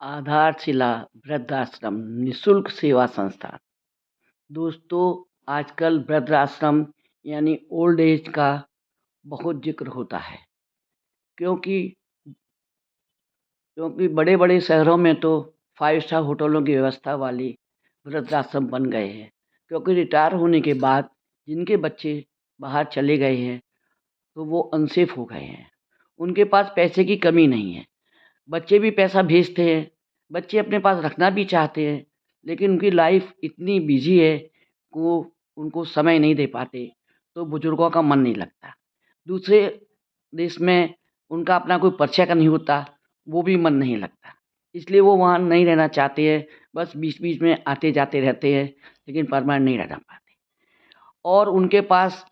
आधारशिला वृद्धाश्रम निःशुल्क सेवा संस्था। दोस्तों, आजकल वृद्धाश्रम यानी ओल्ड एज का बहुत जिक्र होता है, क्योंकि क्योंकि बड़े-बड़े शहरों में तो 5 स्टार होटलों की व्यवस्था वाली वृद्धाश्रम बन गए हैं। क्योंकि रिटायर होने के बाद जिनके बच्चे बाहर चले गए हैं, तो वो अनसेफ हो गए हैं। उनके पास पैसे की कमी नहीं है। बच्चे भी पैसा भेजते हैं, बच्चे अपने पास रखना भी चाहते हैं, लेकिन उनकी लाइफ इतनी बिज़ी है, वो उनको समय नहीं दे पाते, तो बुज़ुर्गों का मन नहीं लगता। दूसरे देश में उनका अपना कोई परिचय का नहीं होता, वो भी मन नहीं लगता। इसलिए वो वहाँ नहीं रहना चाहते हैं, बस बीच-बीच में आते-जाते रहते हैं, लेकिन परमानेंट नहीं रहना पाते। और उनके पास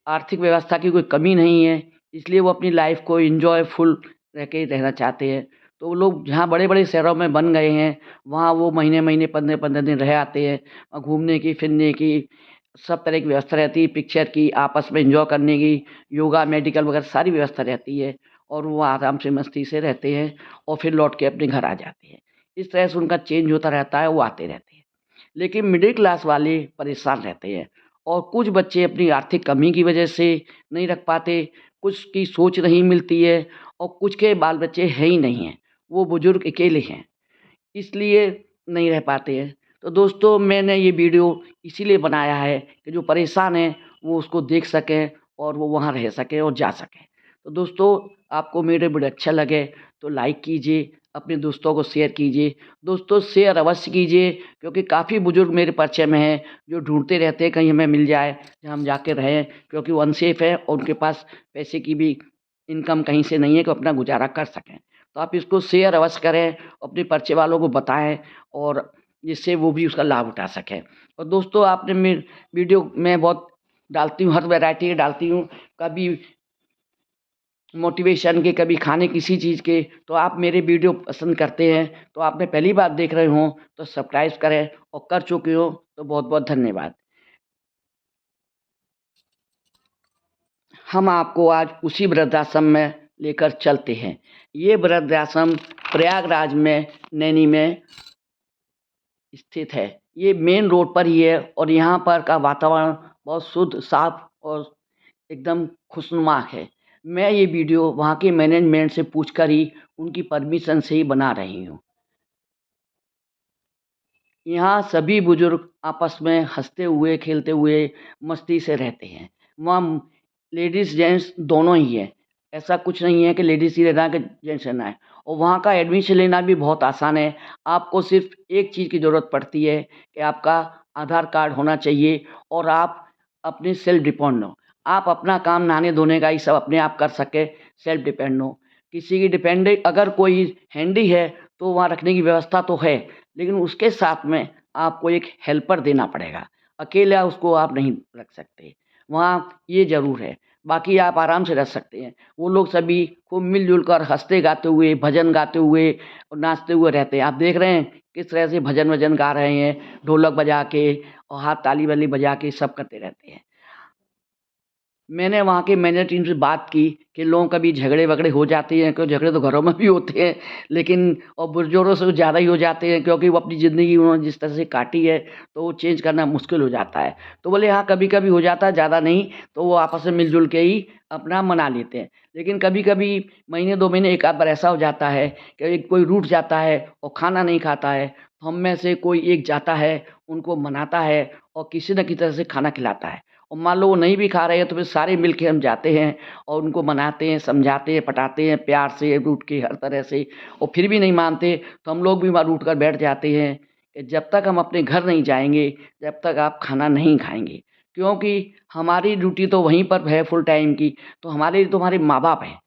आर्थिक व्यवस्था की कोई कमी नहीं है, इसलिए वो अपनी लाइफ़ को एन्जॉयफुल रह के रहना चाहते हैं। तो वो लोग जहाँ बड़े-बड़े शहरों में बन गए हैं, वहाँ वो महीने-महीने, 15-15 दिन रह आते हैं। घूमने की, फिरने की, सब तरह की व्यवस्था रहती है, पिक्चर की, आपस में एन्जॉय करने की, योगा, मेडिकल वगैरह सारी व्यवस्था रहती है और वो आराम से मस्ती से रहते हैं और फिर लौट के अपने घर आ जाते हैं। इस तरह से उनका चेंज होता रहता है, वो आते रहते हैं। लेकिन मिडिल क्लास वाले परेशान रहते हैं और कुछ बच्चे अपनी आर्थिक कमी की वजह से नहीं रख पाते, कुछ की सोच नहीं मिलती है और कुछ के बाल बच्चे हैं ही नहीं हैं, वो बुज़ुर्ग अकेले हैं, इसलिए नहीं रह पाते हैं। तो दोस्तों, मैंने ये वीडियो इसीलिए बनाया है कि जो परेशान हैं वो उसको देख सकें और वो वहाँ रह सकें और जा सकें। तो दोस्तों, आपको मेरे वीडियो अच्छा लगे तो लाइक कीजिए, अपने दोस्तों को शेयर कीजिए। दोस्तों, शेयर अवश्य कीजिए, क्योंकि काफ़ी बुज़ुर्ग मेरे परिचय में हैं जो ढूँढते रहते हैं कहीं हमें मिल जाए, जहाँ हम जाके रहें, क्योंकि वो अनसेफ है और उनके पास पैसे की भी इनकम कहीं से नहीं है कि अपना गुज़ारा कर सकें। तो आप इसको शेयर अवश्य करें, अपने परिचय वालों को बताएँ और जिससे वो भी उसका लाभ उठा सकें। और दोस्तों, आपने वीडियो मैं बहुत डालती हूँ, हर वैरायटी के डालती हूँ, कभी मोटिवेशन के, कभी खाने किसी चीज़ के। तो आप मेरे वीडियो पसंद करते हैं, तो आपने पहली बार देख रहे हों तो सब्सक्राइब करें और कर चुके हो तो बहुत-बहुत धन्यवाद। हम आपको आज उसी वृद्धाश्रम में लेकर चलते हैं। ये वृद्धाश्रम प्रयागराज में, नैनी में स्थित है। ये मेन रोड पर ही है और यहाँ पर का वातावरण बहुत शुद्ध, साफ और एकदम खुशनुमा है। मैं ये वीडियो वहाँ के मैनेजमेंट से पूछकर ही, उनकी परमिशन से ही बना रही हूँ। यहाँ सभी बुजुर्ग आपस में हँसते हुए, खेलते हुए, मस्ती से रहते हैं। वहाँ लेडीज़ जेंट्स दोनों ही हैं। ऐसा कुछ नहीं है कि लेडीज़ ही रहना है कि जेंट्स रहना है। और वहाँ का एडमिशन लेना भी बहुत आसान है। आपको सिर्फ़ एक चीज़ की ज़रूरत पड़ती है कि आपका आधार कार्ड होना चाहिए और आप अपने सेल्फ डिपेंड हो। आप अपना काम नहाने-धोने का ये सब अपने आप कर सकें, सेल्फ डिपेंड हो। किसी की डिपेंडेंट अगर कोई हैंडी है, तो वहाँ रखने की व्यवस्था तो है, लेकिन उसके साथ में आपको एक हेल्पर देना पड़ेगा। अकेला उसको आप नहीं रख सकते। वहाँ ये ज़रूर है, बाकी आप आराम से रह सकते हैं। वो लोग सभी खूब मिल-जुल कर हँसते-गाते हुए, भजन गाते हुए और नाचते हुए रहते हैं। आप देख रहे हैं किस तरह से भजन-वजन गा रहे हैं, ढोलक बजा के और हाथ ताली-वाली बजा के सब करते रहते हैं। मैंने वहाँ के मैनेजर टीम से बात की कि लोगों का भी झगड़े-वगड़े हो जाते हैं, क्यों झगड़े तो घरों में भी होते हैं, लेकिन और बुज़ुर्गों से ज़्यादा ही हो जाते हैं, क्योंकि वो अपनी ज़िंदगी उन्होंने जिस तरह से काटी है, तो वो चेंज करना मुश्किल हो जाता है। तो बोले हाँ, कभी-कभी हो जाता है, ज़्यादा नहीं, तो वो आपस में मिल-जुल के ही अपना मना लेते हैं। लेकिन कभी-कभी महीने 2 महीने, 1 आध बार ऐसा हो जाता है कि कोई रूठ जाता है और खाना नहीं खाता है, तो हम में से कोई एक जाता है, उनको मनाता है और किसी न किसी तरह से खाना खिलाता है। और मान लो वो नहीं भी खा रहे हैं तो फिर सारे मिल के हम जाते हैं और उनको मनाते हैं, समझाते हैं, पटाते हैं प्यार से, रूठ के हर तरह से। और फिर भी नहीं मानते तो हम लोग भी वहाँ रूठ कर बैठ जाते हैं कि जब तक हम अपने घर नहीं जाएँगे, जब तक आप खाना नहीं खाएँगे। क्योंकि हमारी ड्यूटी तो वहीं पर है फुल टाइम की, तो हमारे लिए तो हमारे माँ-बाप हैं।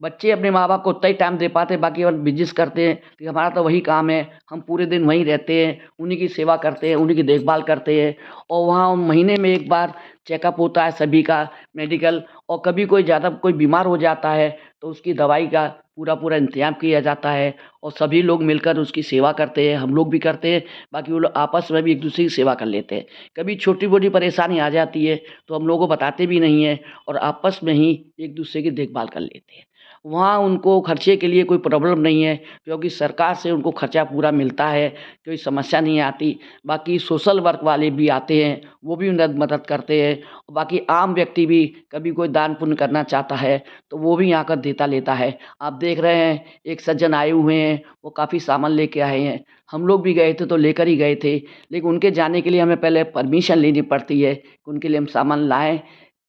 बच्चे अपने माँ-बाप को उतना ही टाइम दे पाते हैं, बाकी और बिज़नेस करते हैं, तो हमारा तो वही काम है। हम पूरे दिन वहीं रहते हैं, उन्हीं की सेवा करते हैं, उन्हीं की देखभाल करते हैं और वहाँ महीने में 1 बार चेकअप होता है सभी का, मेडिकल। और कभी कोई ज़्यादा कोई बीमार हो जाता है, तो उसकी दवाई का पूरा-पूरा इंतज़ाम किया जाता है और सभी लोग मिलकर उसकी सेवा करते हैं, हम लोग भी करते हैं, बाकी वो लोग आपस में भी एक-दूसरे की सेवा कर लेते हैं। कभी छोटी-मोटी परेशानी आ जाती है, तो हम लोगों को बताते भी नहीं हैं और आपस में ही एक-दूसरे की देखभाल कर लेते हैं। वहाँ उनको खर्चे के लिए कोई प्रॉब्लम नहीं है, क्योंकि सरकार से उनको खर्चा पूरा मिलता है, कोई समस्या नहीं आती। बाकी सोशल वर्क वाले भी आते हैं, वो भी मदद करते हैं। बाकी आम व्यक्ति भी कभी कोई दान पुण्य करना चाहता है, तो वो भी आकर देता लेता है। आप देख रहे हैं, एक सज्जन आए हुए हैं, वो काफ़ी सामान लेके आए हैं। हम लोग भी गए थे तो लेकर ही गए थे, लेकिन उनके जाने के लिए हमें पहले परमिशन लेनी पड़ती है कि उनके लिए हम सामान लाएँ,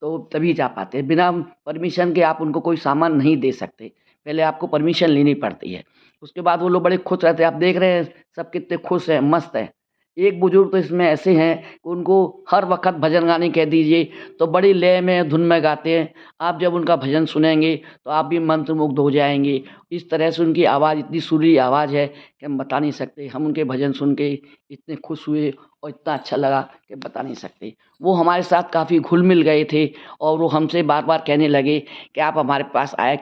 तो तभी जा पाते हैं। बिना परमिशन के आप उनको कोई सामान नहीं दे सकते, पहले आपको परमिशन लेनी पड़ती है। उसके बाद वो लोग बड़े खुश रहते हैं, आप देख रहे हैं सब कितने खुश हैं, मस्त हैं। एक बुजुर्ग तो इसमें ऐसे हैं कि उनको हर वक़्त भजन गाने कह दीजिए तो बड़ी लय में, धुन में गाते हैं। आप जब उनका भजन सुनेंगे तो आप भी मंत्रमुग्ध हो जाएँगे। इस तरह से उनकी आवाज़ इतनी सुरीली आवाज़ है कि हम बता नहीं सकते। हम उनके भजन सुन के इतने खुश हुए और इतना अच्छा लगा कि बता नहीं सकते। वो हमारे साथ काफ़ी घुल-मिल गए थे और वो हमसे बार-बार कहने लगे कि आप हमारे पास आया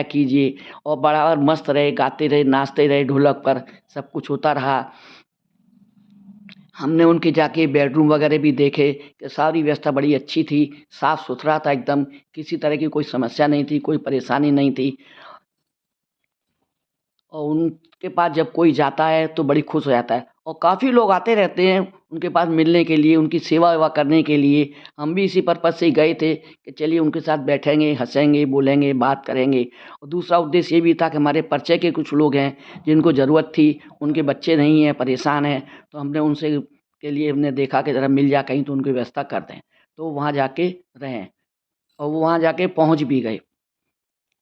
कीजिए और बड़ा मस्त रहे, गाते रहे, नाचते रहे ढोलक पर, सब कुछ होता रहा। हमने उनके जाके बेडरूम वगैरह भी देखे कि सारी व्यवस्था बड़ी अच्छी थी, साफ-सुथरा था एकदम, किसी तरह की कोई समस्या नहीं थी, कोई परेशानी नहीं थी। और उनके पास जब कोई जाता है तो बड़ी खुश हो जाता है और काफ़ी लोग आते रहते हैं उनके पास मिलने के लिए, उनकी सेवा-वेवा करने के लिए। हम भी इसी पर्पज़ से ही गए थे कि चलिए उनके साथ बैठेंगे, हँसेंगे, बोलेंगे, बात करेंगे और दूसरा उद्देश्य ये भी था कि हमारे परिचय के कुछ लोग हैं जिनको ज़रूरत थी, उनके बच्चे नहीं हैं, परेशान हैं, तो हमने उनसे के लिए हमने देखा कि ज़रा मिल जाए कहीं तो उनकी व्यवस्था कर दें। तो वहाँ जाके रहें और वो वहाँ जाके पहुँच भी गए।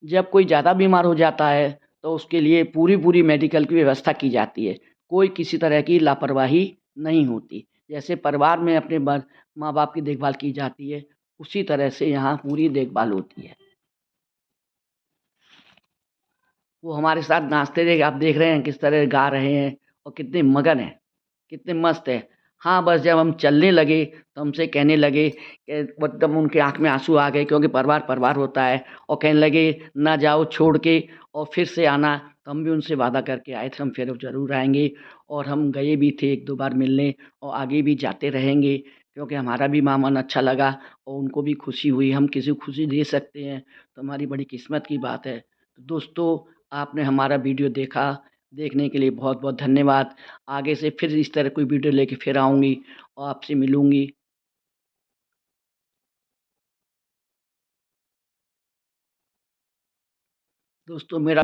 जब कोई ज़्यादा बीमार हो जाता है तो उसके लिए पूरी-पूरी मेडिकल की व्यवस्था की जाती है। कोई किसी तरह की लापरवाही नहीं होती। जैसे परिवार में अपने माँ-बाप की देखभाल की जाती है, उसी तरह से यहाँ पूरी देखभाल होती है। वो हमारे साथ नाचते रहे, आप देख रहे हैं किस तरह गा रहे हैं और कितने मगन हैं, कितने मस्त हैं। हाँ, बस जब हम चलने लगे तो हमसे कहने लगे कि एकदम उनकी आँख में आँसू आ गए क्योंकि परिवार होता है और कहने लगे ना जाओ छोड़ के और फिर से आना। तो हम भी उनसे वादा करके आए थे हम फिर ज़रूर आएँगे और हम गए भी थे 1-2 बार मिलने और आगे भी जाते रहेंगे क्योंकि हमारा भी वहाँ मन अच्छा लगा और उनको भी खुशी हुई। हम किसी को खुशी दे सकते हैं तो हमारी बड़ी किस्मत की बात है। तो दोस्तों, आपने हमारा वीडियो देखा, देखने के लिए बहुत-बहुत धन्यवाद। आगे से फिर इस तरह कोई वीडियो लेके फिर आऊँगी और आपसे मिलूँगी। दोस्तों मेरा